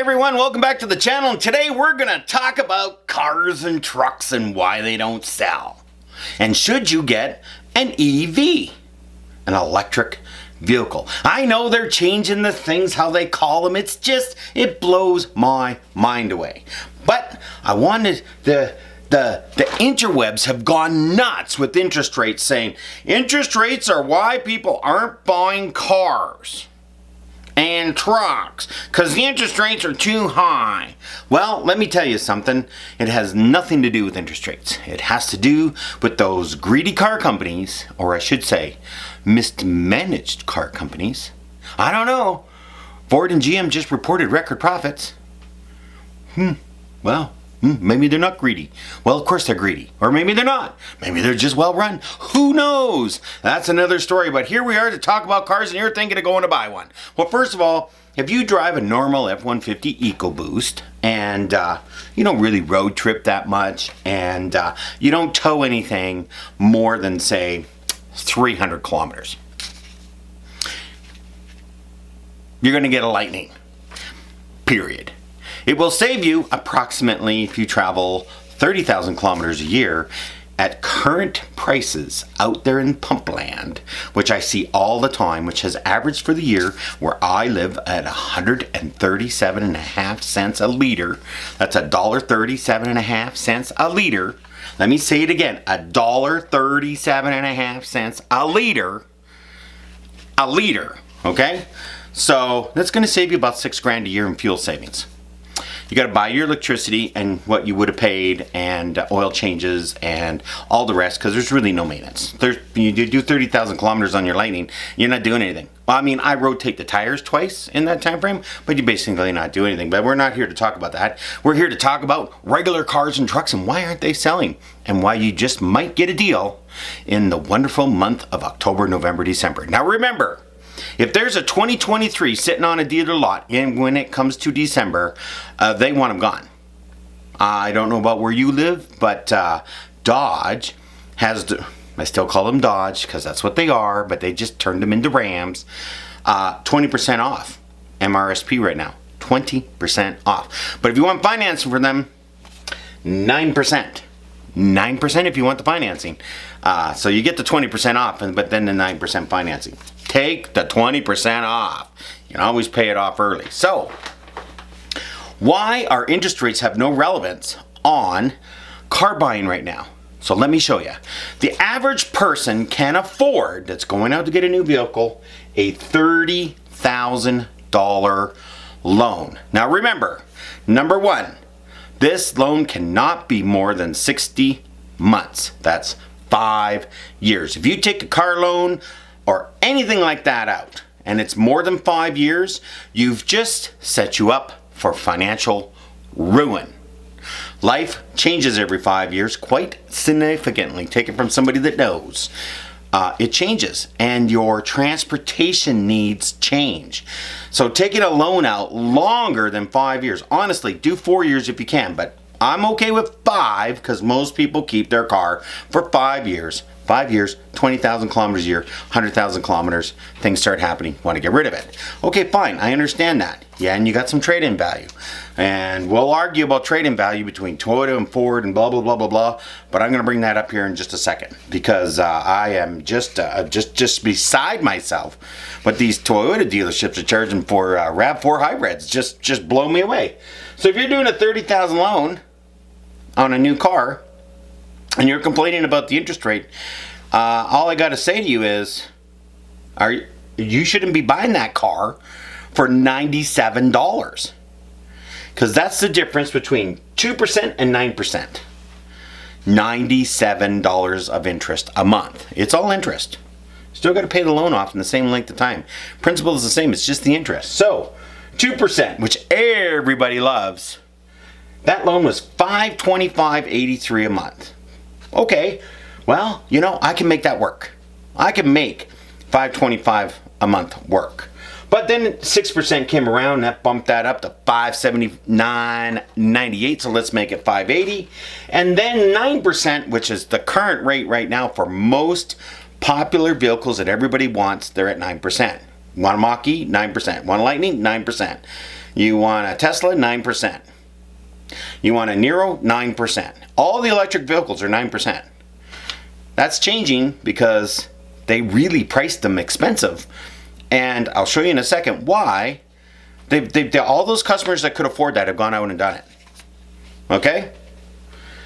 everyone, welcome back to the channel, and today we're gonna talk about cars and trucks and why they don't sell. And should you get an EV, an electric vehicle? I know they're changing the things, how they call them. It blows my mind away. But I wanted the interwebs have gone nuts with interest rates, saying interest rates are why people aren't buying cars and trucks because the interest rates are too high. Well, let me tell you something. It has nothing to do with interest rates. It has to do with those greedy car companies, or I should say mismanaged car companies. I don't know. Ford and GM just reported record profits. Maybe they're not greedy. Well, of course they're greedy. Or maybe they're not. Maybe they're just well run. Who knows? That's another story. But here we are to talk about cars, and you're thinking of going to buy one. Well, first of all, if you drive a normal F-150 EcoBoost and you don't really road trip that much, and you don't tow anything more than, say, 300 kilometers, you're going to get a Lightning. Period. It will save you approximately, if you travel 30,000 kilometers a year, at current prices out there in Pumpland, which I see all the time, which has averaged for the year where I live at 137.5 cents a liter. That's $1.37.5 a liter. Let me say it again, $1.37.5 a liter. A liter, okay? So that's going to save you about $6,000 a year in fuel savings. You got to buy your electricity and what you would have paid, and oil changes and all the rest, because there's really no maintenance. You do 30,000 kilometers on your Lightning, you're not doing anything. Well, I mean, I rotate the tires twice in that time frame, but you basically not do anything. But we're not here to talk about that. We're here to talk about regular cars and trucks and why aren't they selling, and why you just might get a deal in the wonderful month of October, November, December. Now remember, if there's a 2023 sitting on a dealer lot, and when it comes to December, they want them gone. I don't know about where you live, but Dodge has, I still call them Dodge because that's what they are, but they just turned them into Rams, 20% off MRSP right now. 20% off. But if you want financing for them, 9%. 9% if you want the financing. So you get the 20% off, but then the 9% financing. Take the 20% off. You can always pay it off early. So, why our interest rates have no relevance on car buying right now? So let me show you. The average person can afford, that's going out to get a new vehicle, a $30,000 loan. Now remember, number one, this loan cannot be more than 60 months. That's 5 years. If you take a car loan or anything like that out, and it's more than 5 years, you've just set you up for financial ruin. Life changes every 5 years quite significantly. Take it from somebody that knows. It changes, and your transportation needs change. So taking a loan out longer than 5 years, honestly, do 4 years if you can, but I'm okay with 5 because most people keep their car for 5 years. 5 years, 20,000 kilometers a year, 100,000 kilometers, things start happening, want to get rid of it. Okay, fine, I understand that. Yeah, and you got some trade-in value. And we'll argue about trade-in value between Toyota and Ford and blah, blah, blah, blah, blah. But I'm going to bring that up here in just a second because I am just beside myself what these Toyota dealerships are charging for Rav4 hybrids. Just blow me away. So if you're doing a $30,000 loan on a new car, and you're complaining about the interest rate, all I got to say to you is, you shouldn't be buying that car for $97. Because that's the difference between 2% and 9%. $97 of interest a month. It's all interest. Still got to pay the loan off in the same length of time. Principal is the same, it's just the interest. So, 2%, which everybody loves, that loan was $525.83 a month. Okay, well, you know, I can make that work. I can make $525 a month work. But then 6% came around, that bumped that up to $579.98, so let's make it $580. And then 9%, which is the current rate right now for most popular vehicles that everybody wants, they're at 9%. Want a Mach E? 9%. Want a Lightning? 9%. You want a Tesla, 9%. You want a Nero, 9%. All the electric vehicles are 9%. That's changing because they really priced them expensive. And I'll show you in a second why. All those customers that could afford that have gone out and done it. Okay?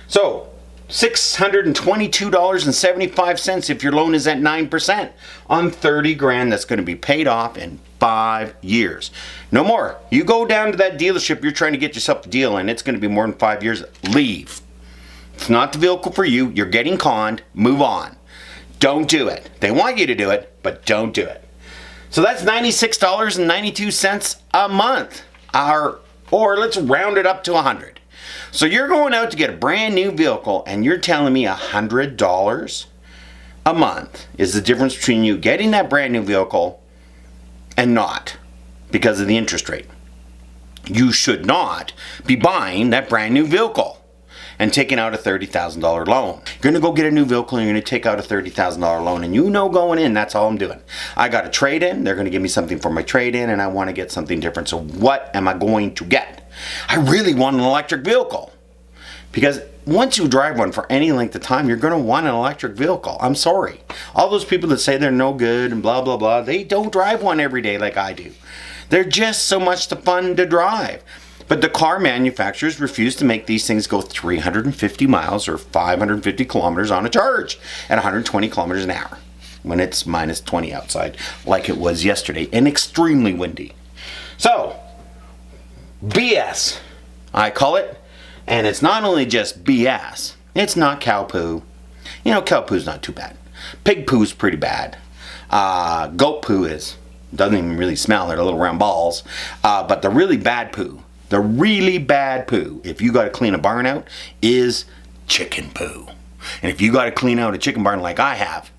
So, $622.75 if your loan is at 9% on 30 grand that's going to be paid off in 5 years. No more. You go down to that dealership you're trying to get yourself a deal and it's going to be more than 5 years. Leave. It's not the vehicle for you. You're getting conned. Move on. Don't do it. They want you to do it, but don't do it. So that's $96.92 a month. Or let's round it up to $100. So you're going out to get a brand new vehicle and you're telling me $100 a month is the difference between you getting that brand new vehicle and not, because of the interest rate. You should not be buying that brand new vehicle and taking out a $30,000 loan. You're going to go get a new vehicle and you're going to take out a $30,000 loan, and you know going in, that's all I'm doing. I got a trade-in, they're going to give me something for my trade-in, and I want to get something different. So what am I going to get? I really want an electric vehicle. Because once you drive one for any length of time, you're going to want an electric vehicle. I'm sorry. All those people that say they're no good and blah, blah, blah, they don't drive one every day like I do. They're just so much fun to drive. But the car manufacturers refuse to make these things go 350 miles or 550 kilometers on a charge at 120 kilometers an hour when it's minus 20 outside, like it was yesterday, and extremely windy. So, BS, I call it. And it's not only just BS, it's not cow poo. You know, cow poo's not too bad. Pig poo's pretty bad. Goat poo doesn't even really smell, they're little round balls. But the really bad poo, if you got to clean a barn out, is chicken poo. And if you got to clean out a chicken barn like I have,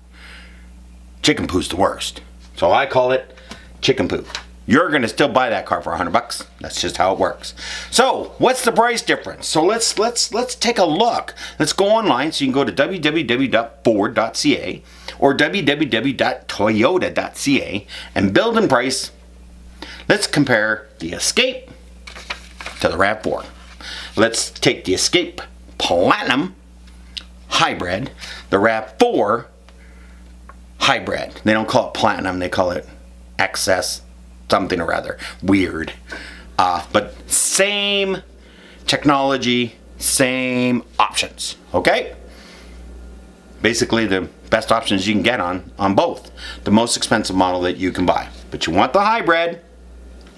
chicken poo's the worst. So I call it chicken poo. You're going to still buy that car for $100. That's just how it works. So, what's the price difference? So let's take a look. Let's go online. So you can go to www.ford.ca or www.toyota.ca and build and price. Let's compare the Escape to the Rav4. Let's take the Escape Platinum Hybrid, the Rav4 Hybrid. They don't call it Platinum, they call it XS something or other. Weird. But same technology, same options. Okay? Basically the best options you can get on both. The most expensive model that you can buy. But you want the hybrid,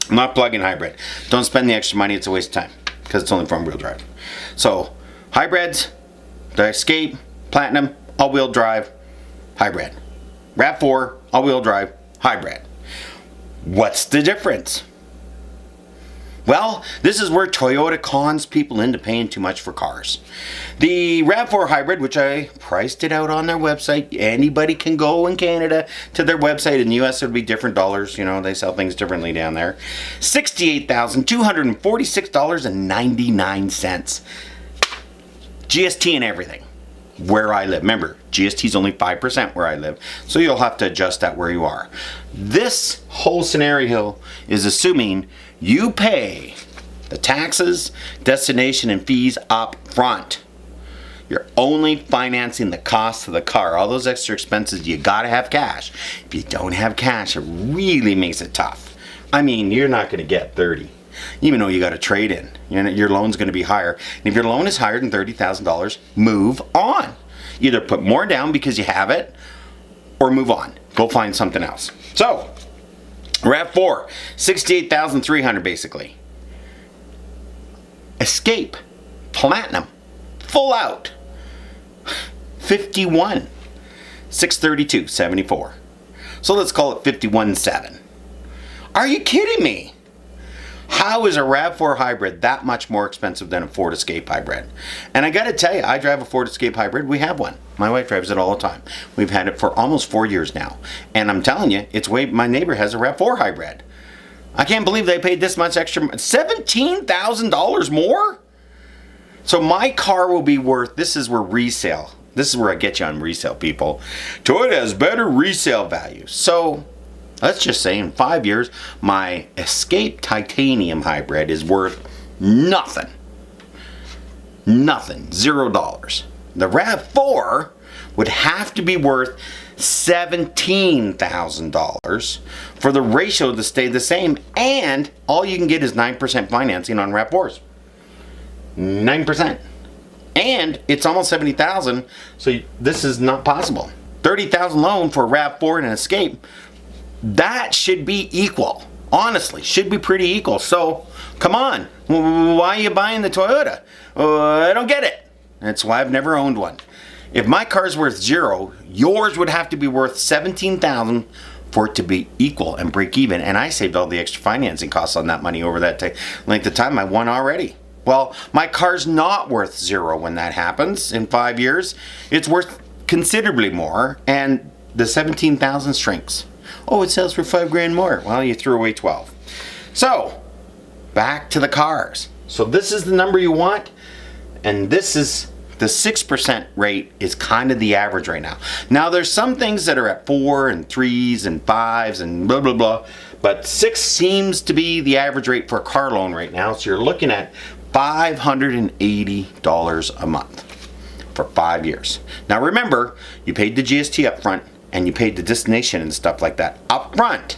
not plug-in hybrid. Don't spend the extra money, it's a waste of time. Because it's only front-wheel drive. So, hybrids, the Escape, Platinum, all-wheel drive, hybrid. Rav4, all-wheel drive, hybrid. What's the difference? Well, this is where Toyota cons people into paying too much for cars. The Rav4 Hybrid, which I priced it out on their website, anybody can go in Canada to their website. In the US, it would be different dollars. You know, they sell things differently down there. $68,246.99. GST and everything. Where I live. Remember, GST is only 5% where I live, so you'll have to adjust that where you are. This whole scenario is assuming you pay the taxes, destination, and fees up front. You're only financing the cost of the car. All those extra expenses, you gotta have cash. If you don't have cash, it really makes it tough. I mean, you're not gonna get 30. Even though you got a trade-in, your loan's going to be higher. And if your loan is higher than $30,000, move on. Either put more down because you have it, or move on. Go find something else. So, Rav4, $68,300 basically. Escape, Platinum, full out, $51,632.74. $632.74. So let's call it $51,700. Are you kidding me? How is a RAV4 hybrid that much more expensive than a Ford Escape hybrid? And I gotta tell you, I drive a Ford Escape hybrid. We have one. My wife drives it all the time. We've had it for almost 4 years now. And I'm telling you, my neighbor has a RAV4 hybrid. I can't believe they paid this much extra, $17,000 more? So my car will be worth, this is where I get you on resale, people. Toyota has better resale value. So let's just say in 5 years, my Escape Titanium Hybrid is worth nothing. Nothing. $0. The RAV4 would have to be worth $17,000 for the ratio to stay the same, and all you can get is 9% financing on RAV4s. 9%. And it's almost $70,000, so this is not possible. $30,000 loan for a RAV4 and an Escape, that should be equal. Honestly, should be pretty equal. So, come on. Why are you buying the Toyota? I don't get it. That's why I've never owned one. If my car's worth $0, yours would have to be worth $17,000 for it to be equal and break even. And I saved all the extra financing costs on that money over that length of time. I won already. Well, my car's not worth $0 when that happens in 5 years. It's worth considerably more, and the $17,000 shrinks. Oh, it sells for $5,000 more. Well, you threw away 12. So, back to the cars. So this is the number you want, and this is the 6% rate is kind of the average right now. Now, there's some things that are at 4 and 3s and 5s and blah, blah, blah, but 6 seems to be the average rate for a car loan right now. So you're looking at $580 a month for 5 years. Now, remember, you paid the GST up front, and you paid the destination and stuff like that up front.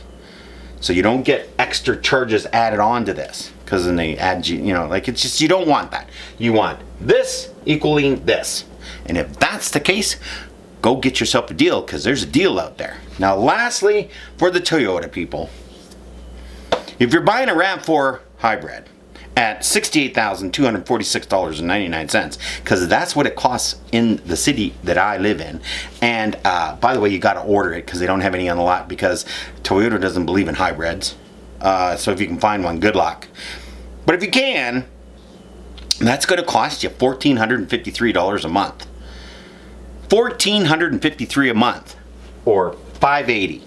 So you don't get extra charges added on to this, because then they add, like, it's just, you don't want that. You want this equaling this. And if that's the case, go get yourself a deal, because there's a deal out there. Now, lastly, for the Toyota people, if you're buying a RAV4 hybrid at $68,246.99, because that's what it costs in the city that I live in. And by the way, you got to order it, because they don't have any on the lot, because Toyota doesn't believe in hybrids. So if you can find one, good luck. But if you can, that's going to cost you $1,453 a month. $1,453 a month, or $580.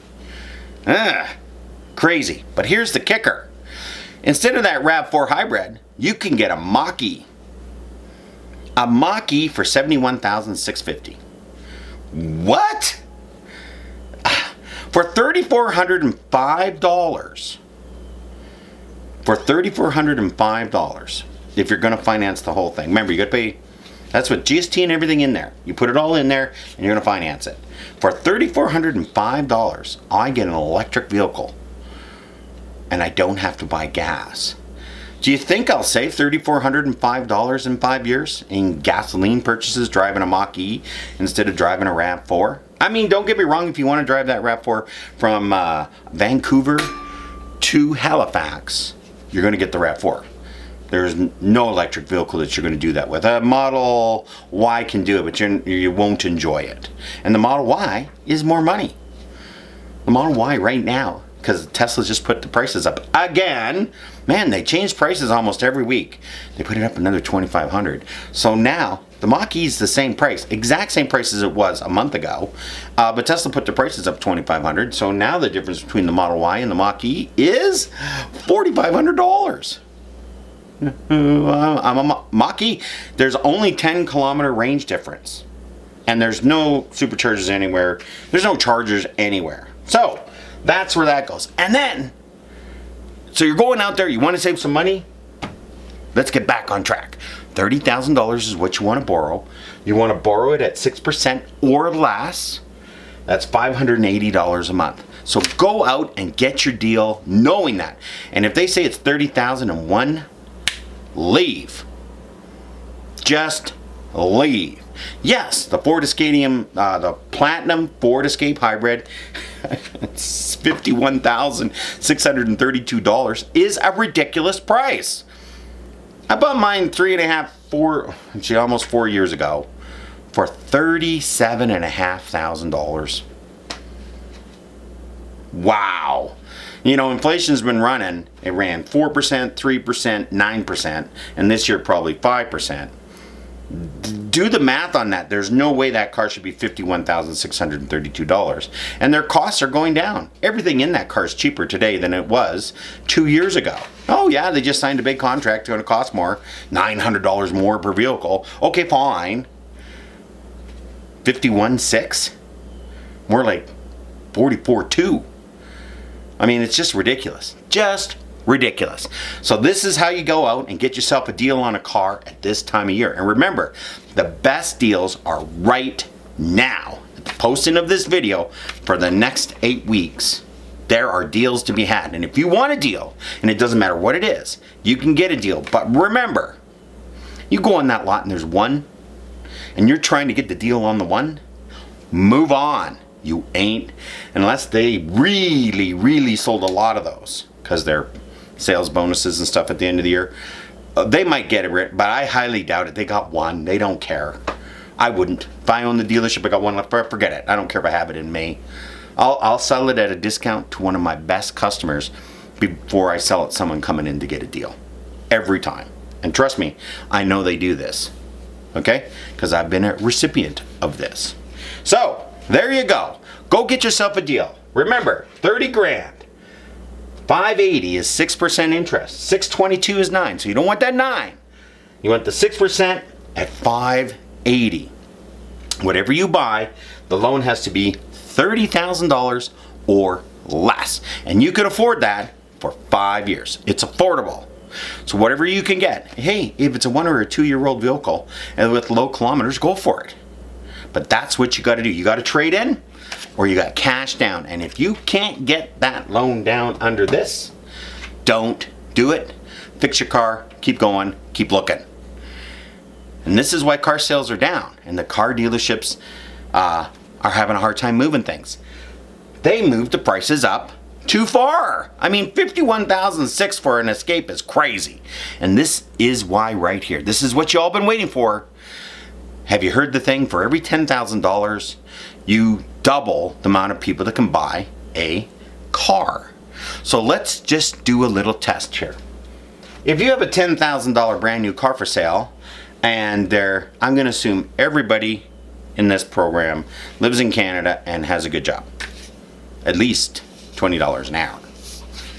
Crazy. But here's the kicker. Instead of that RAV4 hybrid, you can get a Mach E. A Mach E for $71,650. What? For $3,405. For $3,405, if you're going to finance the whole thing. Remember, you got to pay, that's with GST and everything in there. You put it all in there, and you're going to finance it. For $3,405, I get an electric vehicle, and I don't have to buy gas. Do you think I'll save $3,405 in 5 years in gasoline purchases driving a Mach E instead of driving a RAV4? I mean, don't get me wrong, if you want to drive that RAV4 from Vancouver to Halifax, you're going to get the RAV4. There's no electric vehicle that you're going to do that with. A Model Y can do it, but you won't enjoy it. And the Model Y is more money. The Model Y right now, because Tesla's just put the prices up again. Man, they change prices almost every week. They put it up another $2,500. So now the Mach E is the same price, exact same price as it was a month ago. But Tesla put the prices up $2,500. So now the difference between the Model Y and the Mach E is $4,500. I'm a Mach E. There's only 10-kilometer range difference, and there's no superchargers anywhere. There's no chargers anywhere. So that's where that goes. And then, so you're going out there, you want to save some money? Let's get back on track. $30,000 is what you want to borrow. You want to borrow it at 6% or less. That's $580 a month. So go out and get your deal knowing that. And if they say it's $30,001, leave. Just leave. Yes, the Ford Escape, the Platinum Ford Escape Hybrid, it's $51,632 is a ridiculous price. I bought mine almost 4 years ago for $37,500. Wow. You know, inflation's been running. It ran 4%, 3%, 9%, and this year probably 5%. Do the math on that. There's no way that car should be $51,632. And their costs are going down. Everything in that car is cheaper today than it was 2 years ago. Oh yeah, they just signed a big contract. It's going to cost more. $900 more per vehicle. Okay, fine. 51.6? More like 44.2. I mean, it's just ridiculous. Just ridiculous. So this is how you go out and get yourself a deal on a car at this time of year. And remember, the best deals are right now. At the posting of this video, for the next 8 weeks, there are deals to be had. And if you want a deal, and it doesn't matter what it is, you can get a deal. But remember, you go on that lot and there's one, and you're trying to get the deal on the one, move on. You ain't, unless they really sold a lot of those, because they're sales bonuses and stuff at the end of the year. They might get it, but I highly doubt it. They got one. They don't care. I wouldn't. If I own the dealership, I got one left. Forget it. I don't care if I have it in May. I'll sell it at a discount to one of my best customers before I sell it to someone coming in to get a deal. Every time. And trust me, I know they do this. Okay? Because I've been a recipient of this. So, there you go. Go get yourself a deal. Remember, 30 grand. 580 is 6% interest. 622 is 9. So you don't want that 9. You want the 6% at 580. Whatever you buy, the loan has to be $30,000 or less. And you can afford that for 5 years. It's affordable. So whatever you can get. Hey, if it's a 1 or a 2-year-old vehicle and with low kilometers, go for it. But that's what you got to do. You got to trade in or you got cash down. And if you can't get that loan down under this, don't do it. Fix your car, keep going, keep looking. And this is why car sales are down and the car dealerships are having a hard time moving things. They moved the prices up too far. I mean, $51,600 for an Escape is crazy. And this is why right here. This is what you all been waiting for. Have you heard the thing? For every $10,000, you double the amount of people that can buy a car. So let's just do a little test here. If you have a $10,000 brand new car for sale, and I'm going to assume everybody in this program lives in Canada and has a good job. At least $20 an hour.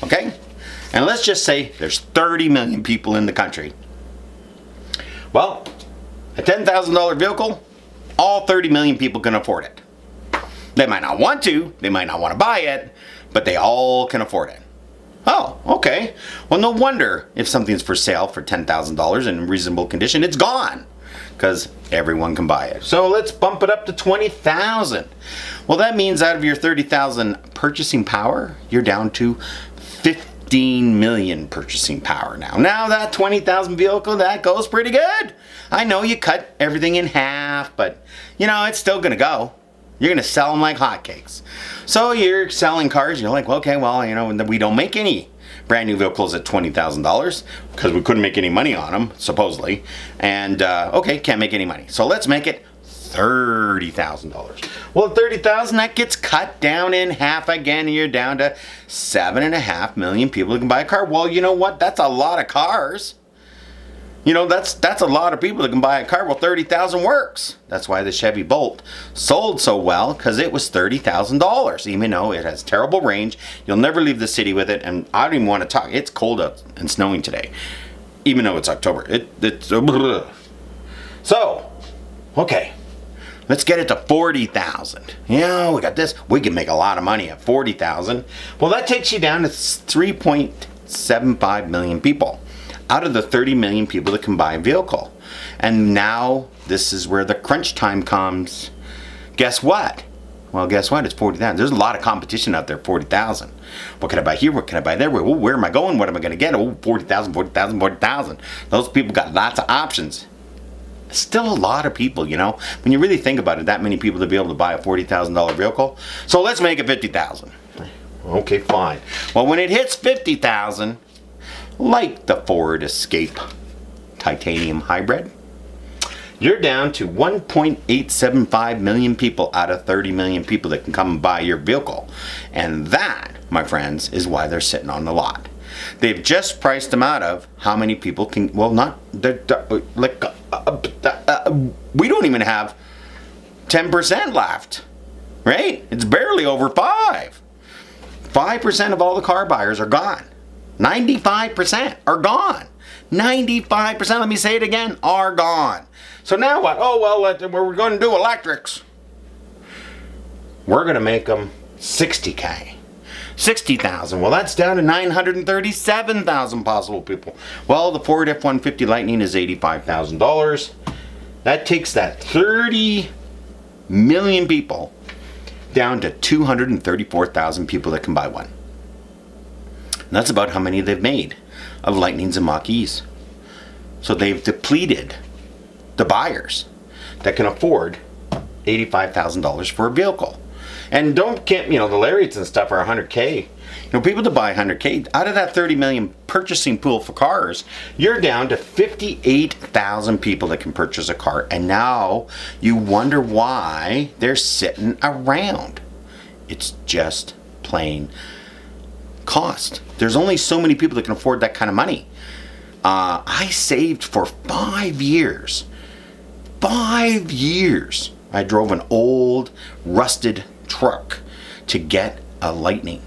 Okay? And let's just say there's 30 million people in the country. Well, a $10,000 vehicle, all 30 million people can afford it. They might not want to, they might not want to buy it, but they all can afford it. Oh, okay. Well, no wonder if something's for sale for $10,000 in reasonable condition, it's gone. Because everyone can buy it. So let's bump it up to $20,000. Well, that means out of your $30,000 purchasing power, you're down to 15 million purchasing power now. Now that 20,000 vehicle, that goes pretty good. I know you cut everything in half, but you know, it's still gonna go. You're gonna sell them like hotcakes. So you're selling cars, you're like, well, okay, well, you know, we don't make any brand new vehicles at $20,000 because we couldn't make any money on them, supposedly. And okay, can't make any money. So let's make it $30,000. Well, $30,000, that gets cut down in half again, and you're down to 7.5 million people who can buy a car. Well, you know what? That's a lot of cars. You know, that's a lot of people that can buy a car. Well, 30,000 works. That's why the Chevy Bolt sold so well, because it was $30,000. Even though it has terrible range, you'll never leave the city with it. And I don't even want to talk. It's cold out and snowing today, even though it's October. It's so okay. Let's get it to 40,000. Yeah, we got this. We can make a lot of money at 40,000. Well, that takes you down to 3.75 million people out of the 30 million people that can buy a vehicle. And now this is where the crunch time comes. Guess what? Well, guess what? It's 40,000. There's a lot of competition out there, 40,000. What can I buy here? What can I buy there? Where am I going? What am I going to get? Oh, 40,000, 40,000, 40,000. Those people got lots of options. Still a lot of people, you know. When you really think about it, that many people to be able to buy a $40,000 vehicle. So let's make it 50,000. Okay, fine. Well, when it hits 50,000, like the Ford Escape Titanium Hybrid, you're down to 1.875 million people out of 30 million people that can come and buy your vehicle. And that, my friends, is why they're sitting on the lot. They've just priced them out of how many people can, well, not, like, we don't even have 10% left, right? It's barely over 5. 5% of all the car buyers are gone. 95% are gone. 95%, let me say it again, are gone. So now what? Oh, well, we're going to do electrics. We're going to make them 60K. 60,000. Well, that's down to 937,000 possible people. Well, the Ford F-150 Lightning is $85,000. That takes that 30 million people down to 234,000 people that can buy one. And that's about how many they've made of Lightnings and Mach E's. So they've depleted the buyers that can afford $85,000 for a vehicle. And don't get, the Lariats and stuff are 100K. People to buy 100K, out of that 30 million purchasing pool for cars, you're down to 58,000 people that can purchase a car. And now you wonder why they're sitting around. It's just plain cost. There's only so many people that can afford that kind of money. I saved for 5 years. 5 years. I drove an old, rusted truck to get a Lightning.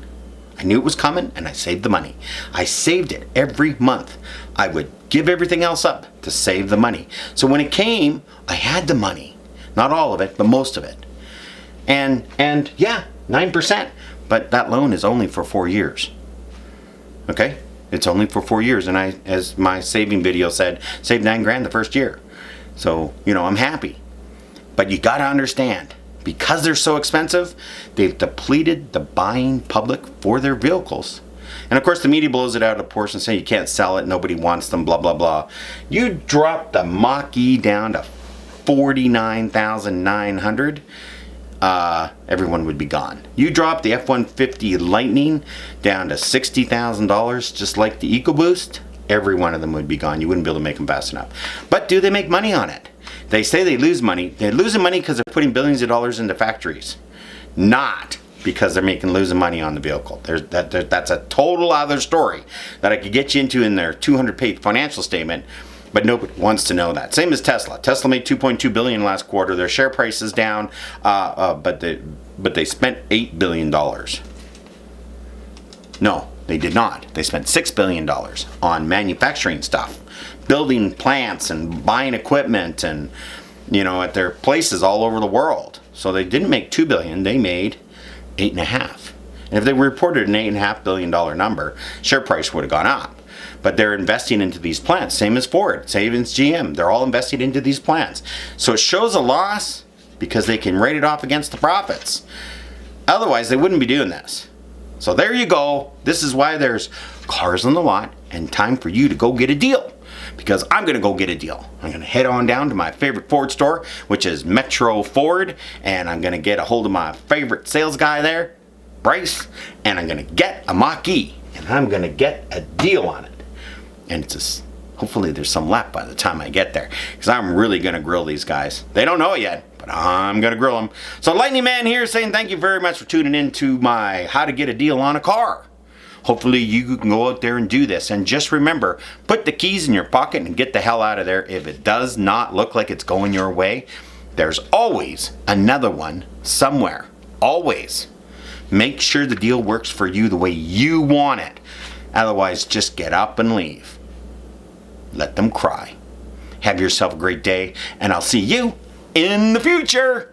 I knew it was coming and I saved the money. I saved it every month. I would give everything else up to save the money. So when it came, I had the money. Not all of it, but most of it. And yeah, 9%. But that loan is only for 4 years. Okay? It's only for 4 years. And I, as my saving video said, saved $9,000 the first year. So, I'm happy. But you got to understand, because they're so expensive, they've depleted the buying public for their vehicles. And of course, the media blows it out of proportion, saying you can't sell it, nobody wants them, blah, blah, blah. You drop the Mach E down to 49,900, everyone would be gone. You drop the F-150 Lightning down to $60,000, just like the EcoBoost, every one of them would be gone. You wouldn't be able to make them fast enough. But do they make money on it? They say they lose money. They're losing money because they're putting billions of dollars into factories, not because they're losing money on the vehicle. That's a total other story that I could get you into in their 200-page financial statement, but nobody wants to know that. Same as Tesla. Tesla made $2.2 billion last quarter. Their share price is down, but they spent $8 billion. No, they did not. They spent $6 billion on manufacturing stuff, building plants and buying equipment and, at their places all over the world. So they didn't make $2 billion, they made $8.5 billion. And if they reported an $8.5 billion number, share price would have gone up. But they're investing into these plants, same as Ford, same as GM. They're all investing into these plants. So it shows a loss because they can write it off against the profits. Otherwise, they wouldn't be doing this. So there you go. This is why there's cars on the lot and time for you to go get a deal. Because I'm going to go get a deal. I'm going to head on down to my favorite Ford store, which is Metro Ford, and I'm going to get a hold of my favorite sales guy there, Bryce, and I'm going to get a Mach E, and I'm going to get a deal on it. And it's just, hopefully there's some left by the time I get there, because I'm really going to grill these guys. They don't know it yet, but I'm going to grill them. So Lightning Man here saying thank you very much for tuning in to my How to Get a Deal on a Car. Hopefully you can go out there and do this. And just remember, put the keys in your pocket and get the hell out of there. If it does not look like it's going your way, there's always another one somewhere. Always. Make sure the deal works for you the way you want it. Otherwise, just get up and leave. Let them cry. Have yourself a great day, and I'll see you in the future.